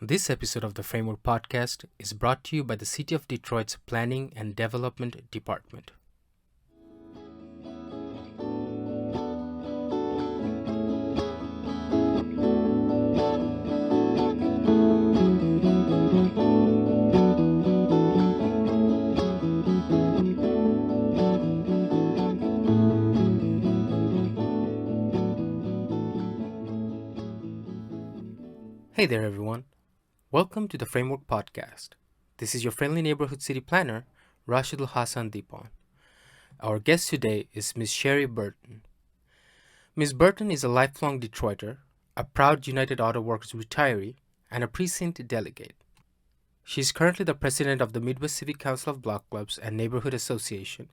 This episode of the Framework Podcast is brought to you by the City of Detroit's Planning and Development Department. Hey there, everyone. Welcome to the Framework Podcast. This is your friendly neighborhood city planner, Rashidul Hassan Deepon. Our guest today is Ms. Sheri Burton. Ms. Burton is a lifelong Detroiter, a proud United Auto Workers retiree, and a Precinct Delegate. She is currently the president of the Midwest Civic Council of Block Clubs and Neighborhood Association,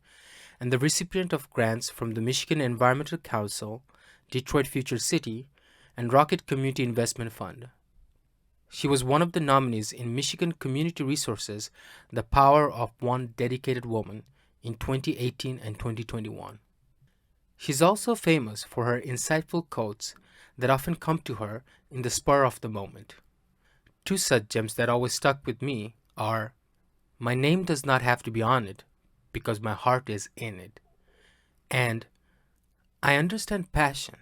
and the recipient of grants from the Michigan Environmental Council, Detroit Future City, and Rocket Community Investment Fund. She was one of the nominees in Michigan Community Resources' The Power of One Dedicated Woman in 2018 and 2021. She's also famous for her insightful quotes that often come to her in the spur of the moment. Two such gems that always stuck with me are, "My name does not have to be on it because my heart is in it," and "I understand passion,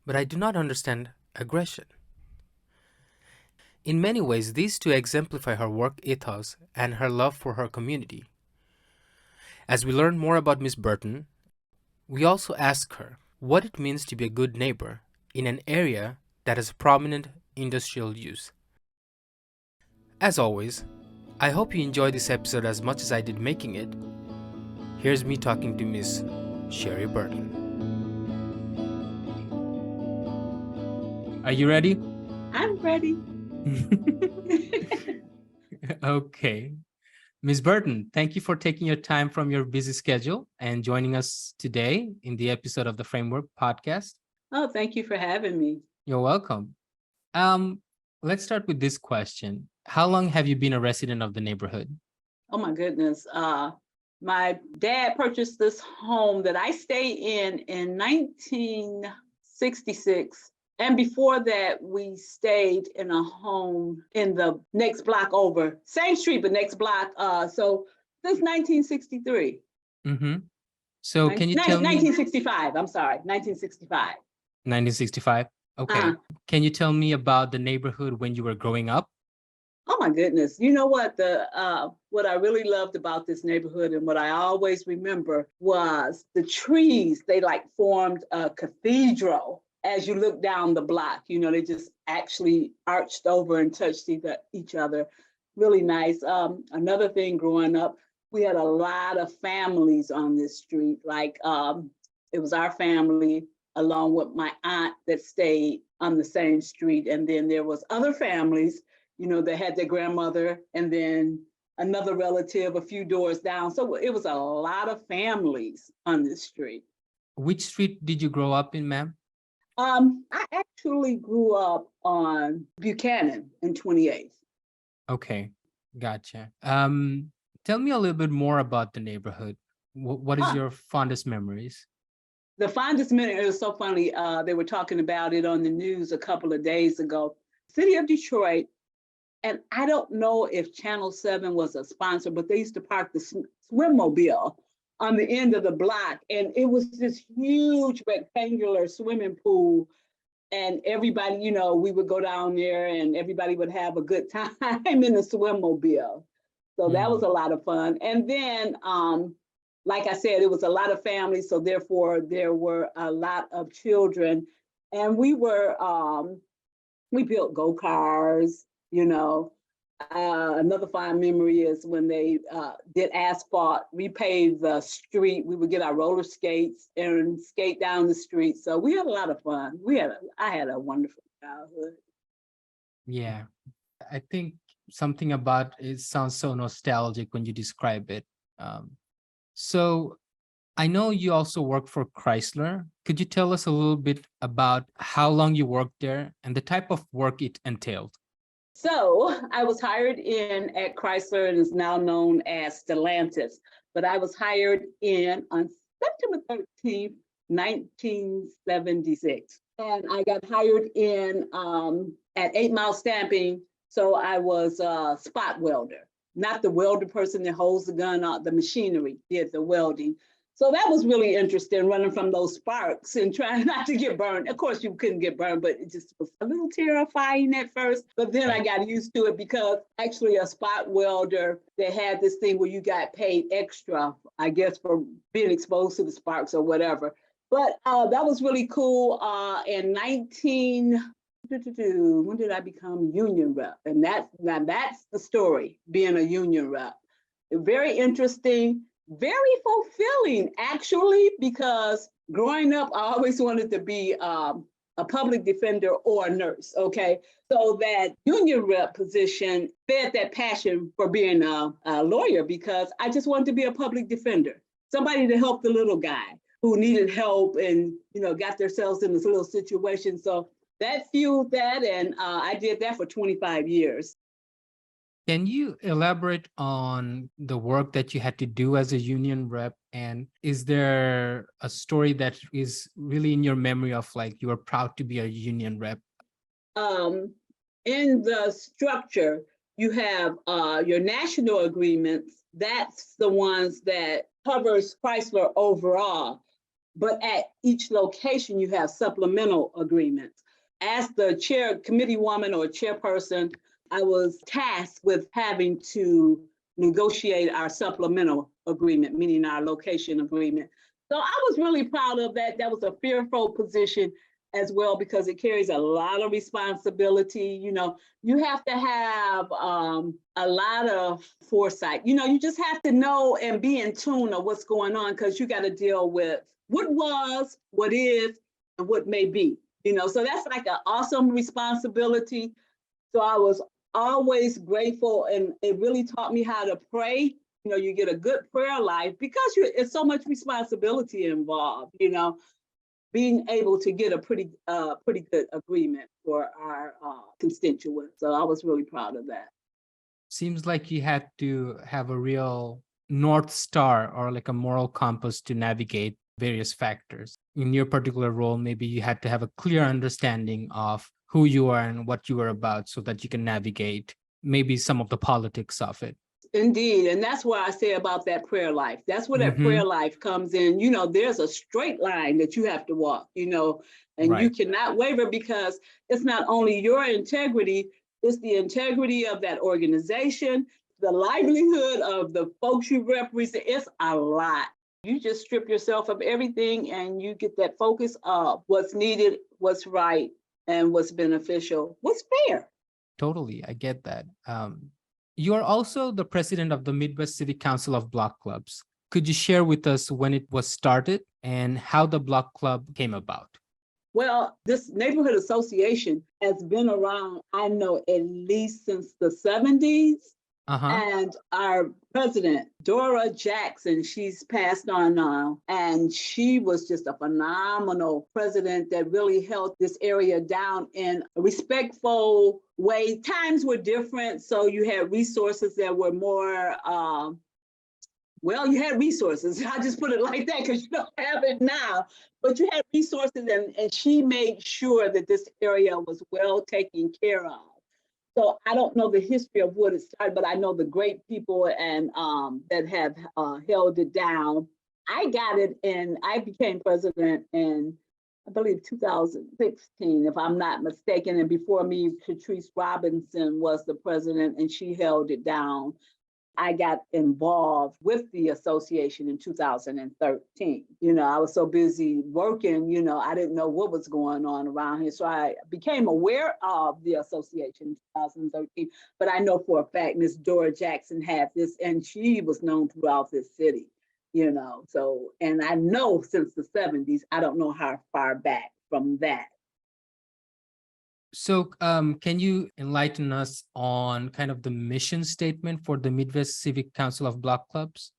but I do not understand aggression." In many ways, these two exemplify her work ethos and her love for her community. As we learn more about Ms. Burton, we also ask her what it means to be a good neighbor in an area that has prominent industrial use. As always, I hope you enjoyed this episode as much as I did making it. Here's me talking to Ms. Sheri Burton. Are you ready? I'm ready. Okay. Ms. Burton, thank you for taking your time from your busy schedule and joining us today in the episode of the Framework Podcast. Oh, thank you for having me. You're welcome. Let's start with this question. How long have you been a resident of the neighborhood? Oh my goodness. My dad purchased this home that I stayed in 1966. And before that, we stayed in a home in the next block over, same street, but next block. So since 1963. Mm-hmm. So can you tell me? 1965, I'm sorry, 1965. 1965? Okay. Can you tell me about the neighborhood when you were growing up? Oh my goodness. You know what? What I really loved about this neighborhood and what I always remember was the trees. They like formed a cathedral as you look down the block. You know, they just actually arched over and touched each other. Really nice. Another thing growing up, we had a lot of families on this street. Like it was our family along with my aunt that stayed on the same street. And then there was other families, you know, that had their grandmother and then another relative a few doors down. So it was a lot of families on this street. Which street did you grow up in, ma'am? I actually grew up on Buchanan in 28th. Okay, gotcha. Tell me a little bit more about the neighborhood. What is your fondest memories? The fondest memory, it was so funny. They were talking about it on the news a couple of days ago. City of Detroit, and I don't know if Channel 7 was a sponsor, but they used to park the swimmobile on the end of the block. And it was this huge rectangular swimming pool. And everybody, you know, we would go down there and everybody would have a good time in the swimmobile. So that was a lot of fun. And then, like I said, it was a lot of families. So therefore, there were a lot of children. And we built go-karts, you know. Another fond memory is when they did asphalt, repaved the street. We would get our roller skates and skate down the street. So we had a lot of fun. I had a wonderful childhood. Yeah, I think something about it sounds so nostalgic when you describe it. So I know you also work for Chrysler. Could you tell us a little bit about how long you worked there and the type of work it entailed? So I was hired in at Chrysler and is now known as Stellantis, but I was hired in on September 13th, 1976. And I got hired in at 8 Mile Stamping So I was a spot welder, not the welder person that holds the gun out, the machinery, did the welding. So that was really interesting, running from those sparks and trying not to get burned. Of course, you couldn't get burned, but it just was a little terrifying at first. But then I got used to it because actually a spot welder, they had this thing where you got paid extra, I guess, for being exposed to the sparks or whatever. But that was really cool. In 19, when did I become union rep? And that's the story, being a union rep. Very interesting, very fulfilling, actually, because growing up, I always wanted to be a public defender or a nurse, okay? So that union rep position fed that passion for being a lawyer, because I just wanted to be a public defender, somebody to help the little guy who needed help and, got themselves in this little situation. So that fueled that, and I did that for 25 years. Can you elaborate on the work that you had to do as a union rep? And is there a story that is really in your memory of like you were proud to be a union rep? In the structure, you have your national agreements. That's the ones that covers Chrysler overall. But at each location, you have supplemental agreements. As the committee woman or chairperson, I was tasked with having to negotiate our supplemental agreement, meaning our location agreement. So I was really proud of that. That was a fearful position as well, because it carries a lot of responsibility. You have to have a lot of foresight. You just have to know and be in tune of what's going on, because you got to deal with what was, what is, and what may be. So that's like an awesome responsibility. So I was always grateful, and it really taught me how to pray. You get a good prayer life because it's so much responsibility involved. Being able to get a pretty good agreement for our constituents. So I was really proud of that. Seems like you had to have a real North Star or like a moral compass to navigate various factors. In your particular role, maybe you had to have a clear understanding of who you are and what you are about so that you can navigate maybe some of the politics of it. Indeed. And that's why I say about that prayer life. That's where that prayer life comes in. There's a straight line that you have to walk, and right. You cannot waver, because it's not only your integrity, it's the integrity of that organization, the livelihood of the folks you represent. It's a lot. You just strip yourself of everything and you get that focus of what's needed, what's right, and what's beneficial, what's fair. Totally. I get that. You are also the president of the Midwest Civic Council of Block Clubs. Could you share with us when it was started and how the Block Club came about? Well, this neighborhood association has been around, I know, at least since the 70s. And our president, Dora Jackson, she's passed on now, and she was just a phenomenal president that really held this area down in a respectful way. Times were different, so you had resources that were more, you had resources. I just put it like that because you don't have it now, but you had resources, and she made sure that this area was well taken care of. So I don't know the history of what it started, but I know the great people and that have held it down. I became president in, I believe, 2016, if I'm not mistaken. And before me, Patrice Robinson was the president, and she held it down. I got involved with the association in 2013. I was so busy working, I didn't know what was going on around here. So I became aware of the association in 2013. But I know for a fact Miss Dora Jackson had this, and she was known throughout this city, So, and I know since the 70s, I don't know how far back from that. So can you enlighten us on kind of the mission statement for the Midwest Civic Council of Block Clubs?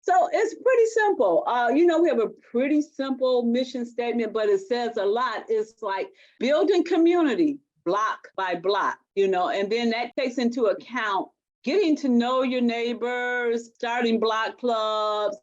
So it's pretty simple. We have a pretty simple mission statement, but it says a lot. It's like building community block by block, and then that takes into account getting to know your neighbors, starting block clubs.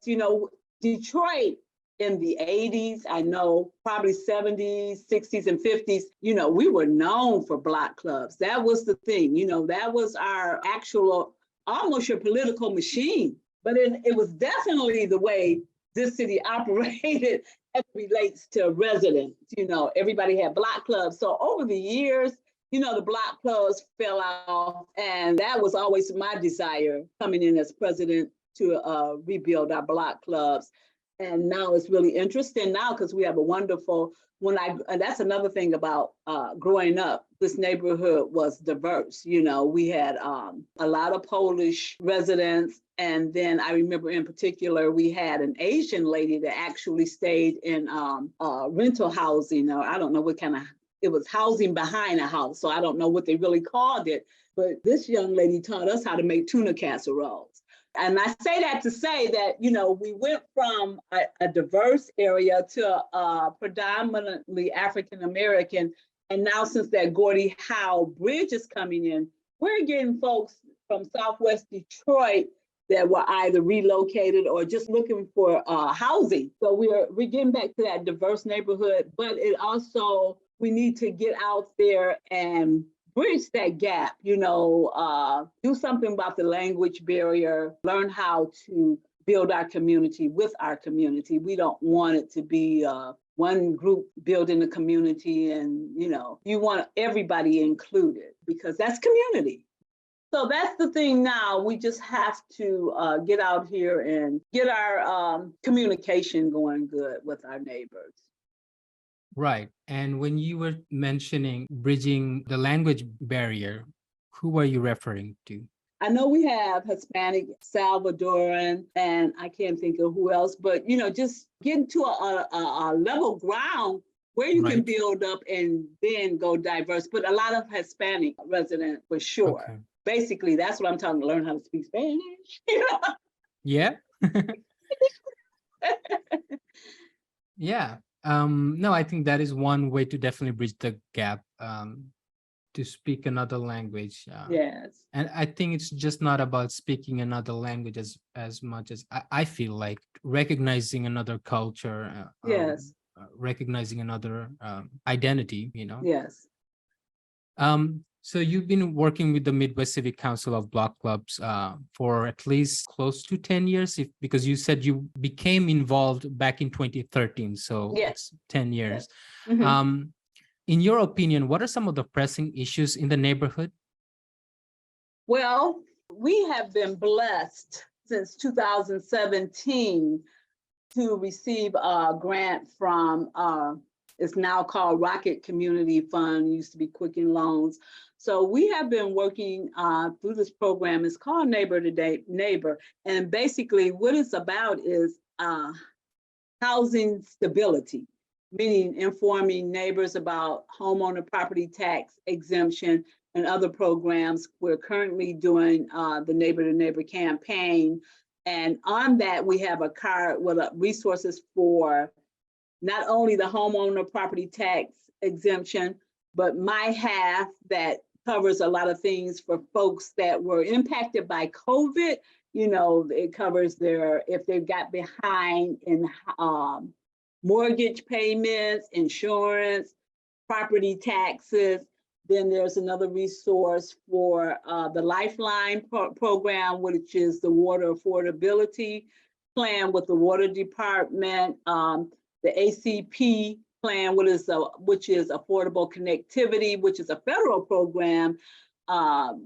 Detroit in the 80s, I know probably 70s, 60s, and 50s, we were known for block clubs. That was the thing, that was our actual, almost your political machine. But it was definitely the way this city operated as it relates to residents. Everybody had block clubs. So over the years, the block clubs fell off. And that was always my desire coming in as president to rebuild our block clubs. And now it's really interesting now because we have a wonderful, and that's another thing about growing up, this neighborhood was diverse. We had a lot of Polish residents. And then I remember in particular, we had an Asian lady that actually stayed in rental housing, or I don't know what kind of, it was housing behind a house. So I don't know what they really called it. But this young lady taught us how to make tuna casseroles. And I say that to say that, we went from a diverse area to a predominantly African-American. And now since that Gordie Howe Bridge is coming in, we're getting folks from Southwest Detroit that were either relocated or just looking for housing. So we're getting back to that diverse neighborhood, but it also, we need to get out there and bridge that gap, do something about the language barrier, learn how to build our community with our community. We don't want it to be one group building the community and, you want everybody included because that's community. So that's the thing now. We just have to get out here and get our communication going good with our neighbors. Right. And when you were mentioning bridging the language barrier, who are you referring to? I know we have Hispanic, Salvadoran, and I can't think of who else, but, just getting to a level ground where you can build up and then go diverse, but a lot of Hispanic residents for sure. Okay. Basically, that's what I'm talking to learn how to speak Spanish. Yeah. Yeah. No, I think that is one way to definitely bridge the gap, to speak another language. Yes. And I think it's just not about speaking another language as much as I feel like recognizing another culture. Yes. Recognizing another identity, Yes. So you've been working with the Midwest Civic Council of Block Clubs for at least close to 10 years, because you said you became involved back in 2013, so yes. It's 10 years. Yes. Mm-hmm. In your opinion, what are some of the pressing issues in the neighborhood? Well, we have been blessed since 2017 to receive a grant from, it's now called Rocket Community Fund, used to be Quicken Loans. So we have been working through this program. It's called Neighbor to Neighbor. And basically what it's about is housing stability, meaning informing neighbors about homeowner property tax exemption and other programs. We're currently doing the Neighbor to Neighbor campaign. And on that, we have a card with resources for not only the homeowner property tax exemption, but my half that covers a lot of things for folks that were impacted by COVID. It covers if they got behind in mortgage payments, insurance, property taxes. Then there's another resource for the Lifeline program, which is the water affordability plan with the water department, the ACP plan, which is affordable connectivity, which is a federal program,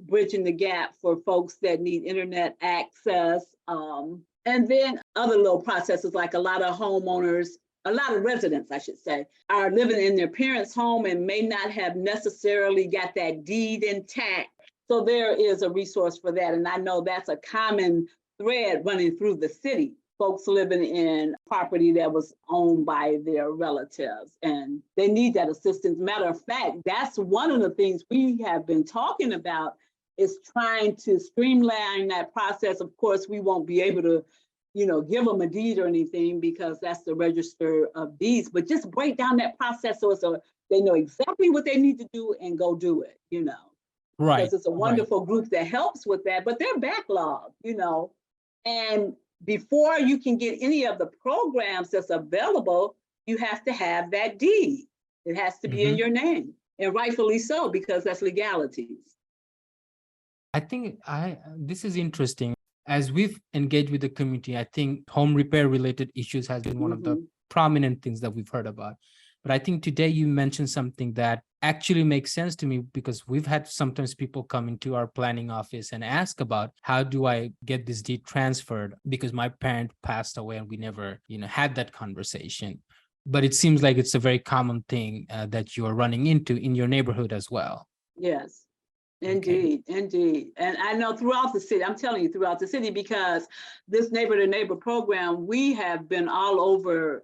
bridging the gap for folks that need internet access. And then other little processes, like a lot of residents, I should say, are living in their parents' home and may not have necessarily got that deed intact. So there is a resource for that. And I know that's a common thread running through the city. Folks living in property that was owned by their relatives, and they need that assistance. Matter of fact, that's one of the things we have been talking about, is trying to streamline that process. Of course, we won't be able to give them a deed or anything because that's the register of deeds, but just break down that process so they know exactly what they need to do and go do it, Right. Because it's a wonderful group that helps with that, but they're backlogged, and before you can get any of the programs that's available, you have to have that deed. It has to be in your name, and rightfully so, because that's legalities. I think this is interesting. As we've engaged with the community, I think home repair related issues has been one of the prominent things that we've heard about. But I think today you mentioned something that actually makes sense to me, because we've had sometimes people come into our planning office and ask about, how do I get this deed transferred? Because my parent passed away and we never, had that conversation. But it seems like it's a very common thing that you're running into in your neighborhood as well. Yes. Indeed, indeed. And I know throughout the city, I'm telling you, throughout the city, because this neighbor to neighbor program, we have been all over,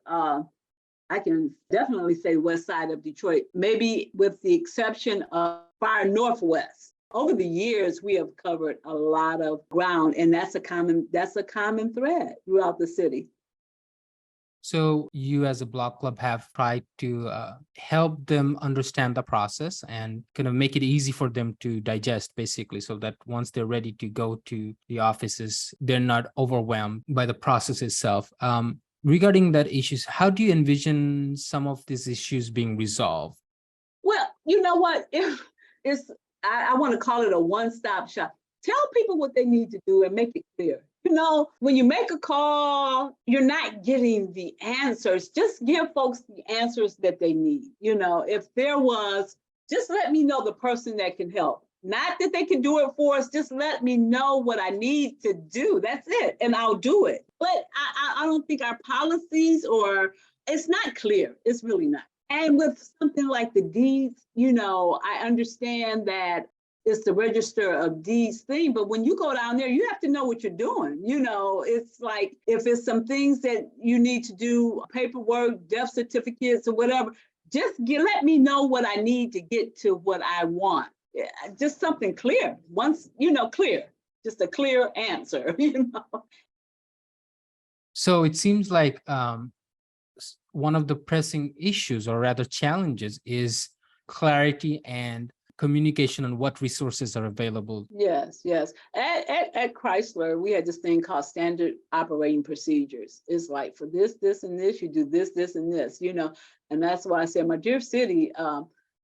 I can definitely say west side of Detroit, maybe with the exception of far northwest. Over the years, we have covered a lot of ground, and that's a common thread throughout the city. So you as a block club have tried to help them understand the process and kind of make it easy for them to digest, basically, so that once they're ready to go to the offices, they're not overwhelmed by the process itself. Regarding that issues, how do you envision some of these issues being resolved? Well, you know what? I want to call it a one-stop shop. Tell people what they need to do and make it clear. When you make a call, you're not getting the answers. Just give folks the answers that they need. If there was, just let me know the person that can help. Not that they can do it for us. Just let me know what I need to do. That's it. And I'll do it. But I don't think our policies, it's not clear. It's really not. And with something like the deeds, I understand that it's the register of deeds thing, but when you go down there, you have to know what you're doing. It's like, if it's some things that you need to do, paperwork, death certificates or whatever, just let me know what I need to get to what I want. Just something clear. Once, clear, just a clear answer, So it seems like one of the pressing issues, or rather challenges, is clarity and communication on what resources are available. Yes. At Chrysler, we had this thing called standard operating procedures. It's like, for this, and this, you do this, and this, and that's why I said, my dear city,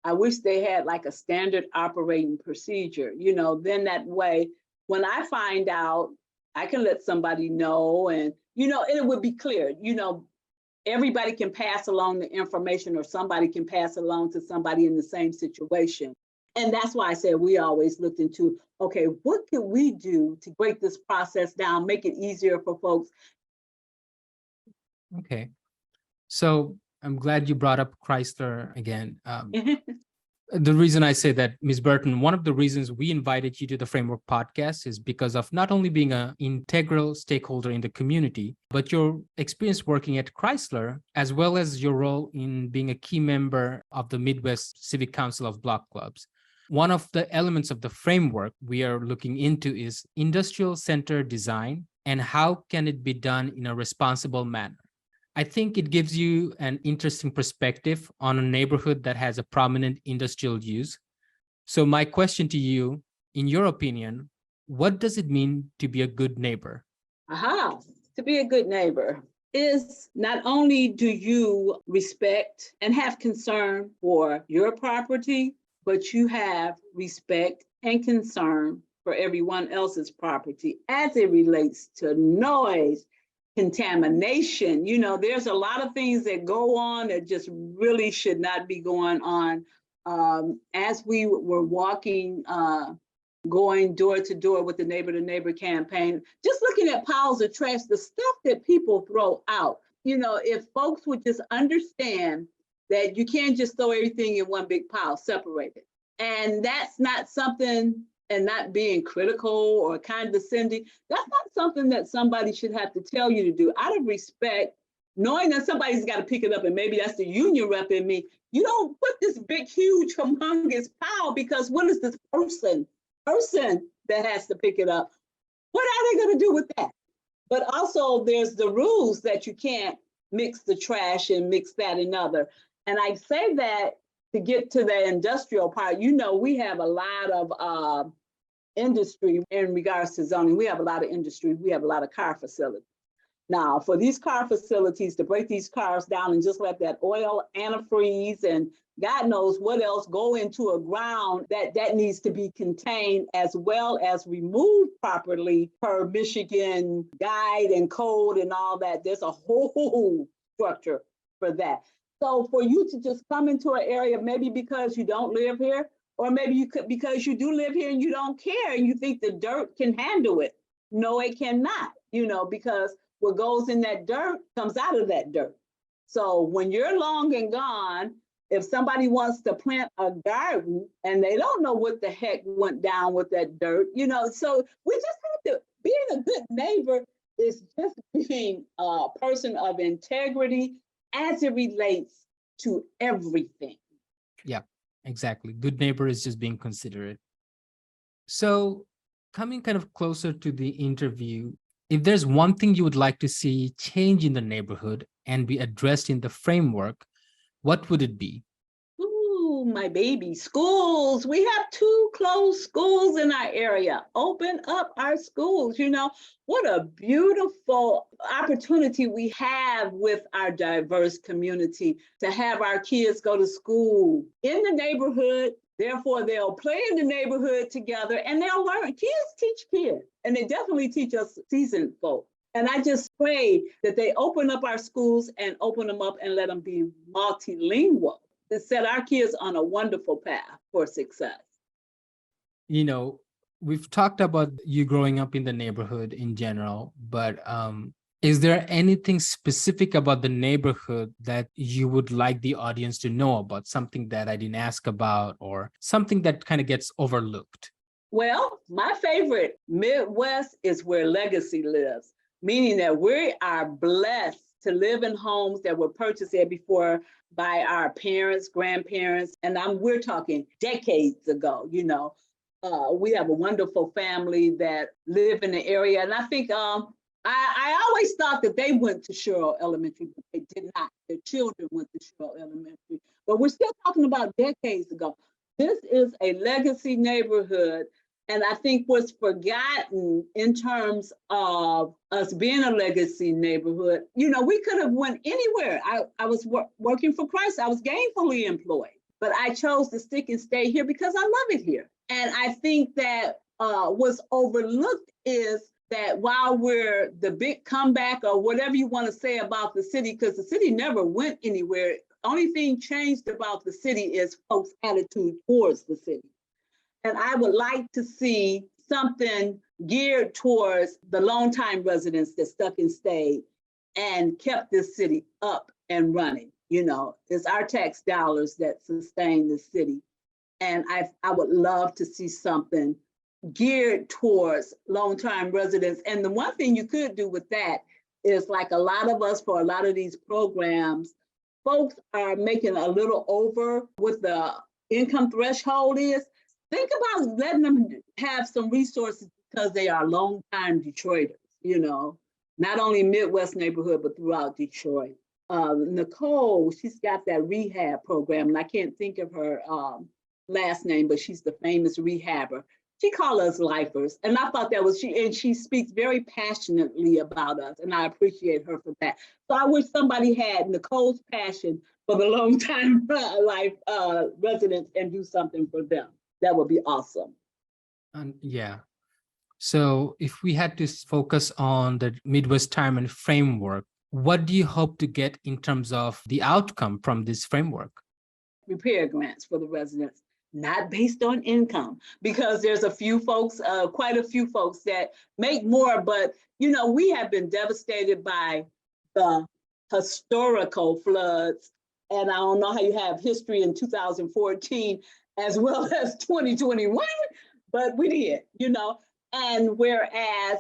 I wish they had like a standard operating procedure, then that way, when I find out, I can let somebody know, and, it would be clear, everybody can pass along the information, or somebody can pass along to somebody in the same situation. And that's why I said we always looked into, okay, what can we do to break this process down, make it easier for folks? Okay. So I'm glad you brought up Chrysler again. The reason I say that, Ms. Burton, one of the reasons we invited you to the Framework podcast is because of not only being an integral stakeholder in the community, but your experience working at Chrysler, as well as your role in being a key member of the Midwest Civic Council of Block Clubs. One of the elements of the framework we are looking into is industrial center design, and how can it be done in a responsible manner. I think it gives you an interesting perspective on a neighborhood that has a prominent industrial use. So my question to you, in your opinion, what does it mean to be a good neighbor? To be a good neighbor is not only do you respect and have concern for your property, but you have respect and concern for everyone else's property as it relates to noise, contamination. There's a lot of things that go on that just really should not be going on. As we were walking, going door to door with the neighbor to neighbor campaign, just looking at piles of trash, the stuff that people throw out, if folks would just understand that you can't just throw everything in one big pile, separate it. And that's not something, and not being critical or condescending, that's not something that somebody should have to tell you to do. Out of respect, knowing that somebody's got to pick it up, and maybe that's the union rep in me, you don't put this big, huge, humongous pile, because what is this person that has to pick it up? What are they going to do with that? But also there's the rules that you can't mix the trash and mix that and other. And I say that to get to the industrial part. We have a lot of industry in regards to zoning. We have a lot of industry. We have a lot of car facilities. Now, for these car facilities to break these cars down and just let that oil, antifreeze, and God knows what else go into a ground that needs to be contained as well as removed properly per Michigan guide and code and all that. There's a whole structure for that. So for you to just come into an area, maybe because you don't live here, or maybe you could because you do live here and you don't care and you think the dirt can handle it. No, it cannot, because what goes in that dirt comes out of that dirt. So when you're long and gone, if somebody wants to plant a garden and they don't know what the heck went down with that dirt, so we just have to, being a good neighbor is just being a person of integrity as it relates to everything. Yeah, exactly. Good neighbor is just being considerate. So coming kind of closer to the interview, if there's one thing you would like to see change in the neighborhood and be addressed in the framework, what would it be? Ooh, my baby, schools. We have 2 closed schools in our area. Open up our schools. What a beautiful opportunity we have with our diverse community to have our kids go to school in the neighborhood. Therefore, they'll play in the neighborhood together and they'll learn. Kids teach kids, and they definitely teach us seasoned folk. And I just pray that they open up our schools and open them up and let them be multilingual to set our kids on a wonderful path for success. We've talked about you growing up in the neighborhood in general, but is there anything specific about the neighborhood that you would like the audience to know about, something that I didn't ask about or something that kind of gets overlooked? Well, my favorite Midwest is where legacy lives, meaning that we are blessed to live in homes that were purchased there before by our parents, grandparents, and we're talking decades ago. We have a wonderful family that live in the area, and I think I always thought that they went to Sherrill Elementary, but they did not. Their children went to Sherrill Elementary, but we're still talking about decades ago. This is a legacy neighborhood. And I think what's forgotten in terms of us being a legacy neighborhood, we could have went anywhere. I was working for Christ. I was gainfully employed, but I chose to stick and stay here because I love it here. And I think that what's overlooked is that while we're the big comeback or whatever you want to say about the city, because the city never went anywhere. Only thing changed about the city is folks' attitude towards the city. And I would like to see something geared towards the longtime residents that stuck and stayed and kept this city up and running. It's our tax dollars that sustain the city. And I would love to see something geared towards longtime residents. And the one thing you could do with that is, like a lot of us for a lot of these programs, folks are making a little over what the income threshold is. Think about letting them have some resources because they are longtime Detroiters, not only Midwest neighborhood, but throughout Detroit. Nicole, she's got that rehab program, and I can't think of her last name, but she's the famous rehabber. She calls us lifers, and I thought that was she speaks very passionately about us, and I appreciate her for that. So I wish somebody had Nicole's passion for the longtime life residents and do something for them. That would be awesome. Yeah. So if we had to focus on the midwest-tireman framework, what do you hope to get in terms of the outcome from this framework? Repair grants for the residents, not based on income, because there's quite a few folks that make more, but we have been devastated by the historical floods. And I don't know how you have history in 2014 as well as 2021, but we did, and whereas,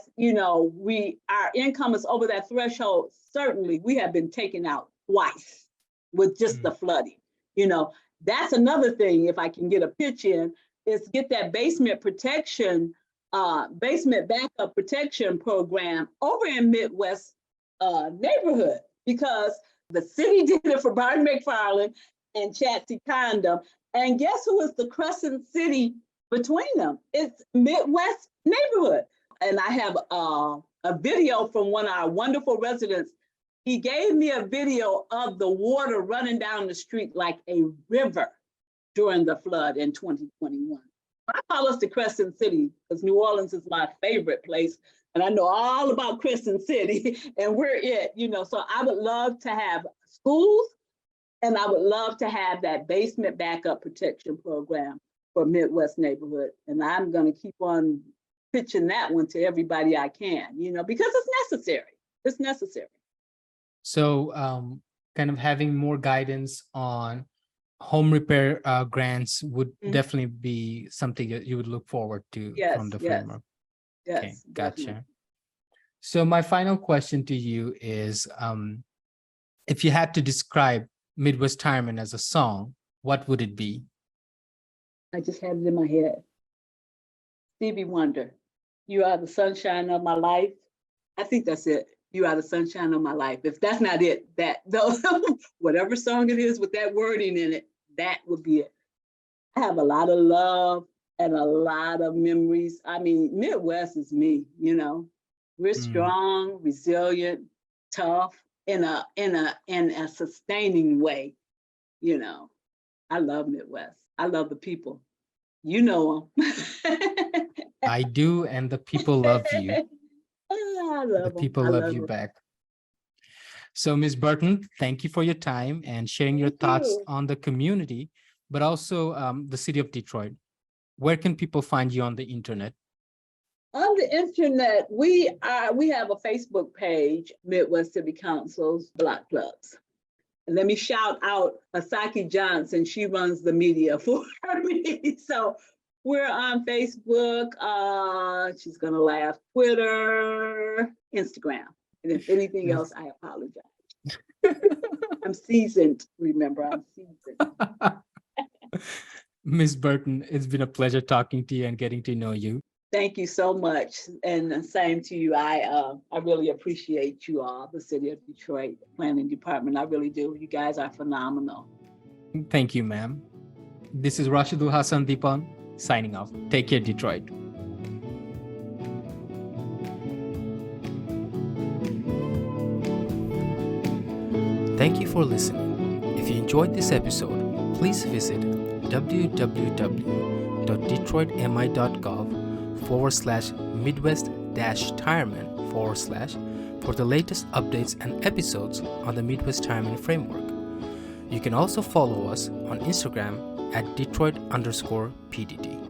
our income is over that threshold, certainly we have been taken out twice with just the flooding. That's another thing, if I can get a pitch in, is get that basement backup protection program over in Midwest neighborhood, because the city did it for Barton McFarland and Chatsey Condom. And guess who is the crescent city between them? It's Midwest neighborhood. And I have a video from one of our wonderful residents. He gave me a video of the water running down the street like a river during the flood in 2021. I call us the Crescent City because New Orleans is my favorite place. And I know all about Crescent City and we're it, so I would love to have schools and I would love to have that basement backup protection program for Midwest neighborhood. And I'm going to keep on pitching that one to everybody I can, because it's necessary. It's necessary. So kind of having more guidance on home repair grants would definitely be something that you would look forward to from the framework. Yes, okay, gotcha. Definitely. So my final question to you is, if you had to describe Midwest-Tireman as a song, what would it be? I just had it in my head. Stevie Wonder, you are the sunshine of my life. I think that's it. You are the sunshine of my life. If that's not it, whatever song it is with that wording in it, that would be it. I have a lot of love and a lot of memories. I mean, Midwest is me, We're strong, resilient, tough in a sustaining way, I love Midwest. I love the people. You know them. I do, and the people love you. I love the people them. love you back. So, Ms. Burton, thank you for your time and sharing your thoughts on the community, but also the city of Detroit. Where can people find you on the internet? On the internet, we have a Facebook page, Midwest City Council's Block Clubs. And let me shout out Asaki Johnson. She runs the media for me. So we're on Facebook. She's gonna laugh. Twitter, Instagram. And if anything else, I apologize. I'm seasoned. Remember, I'm seasoned. Ms. Burton, it's been a pleasure talking to you and getting to know you. Thank you so much. And same to you. I really appreciate you all, the City of Detroit Planning Department. I really do. You guys are phenomenal. Thank you, ma'am. This is Rashidul Hassan Deepan signing off. Take care, Detroit. Thank you for listening. If you enjoyed this episode, please visit www.detroitmi.gov/midwest-tireman/ for the latest updates and episodes on the Midwest-Tireman framework. You can also follow us on Instagram at Detroit_PDD.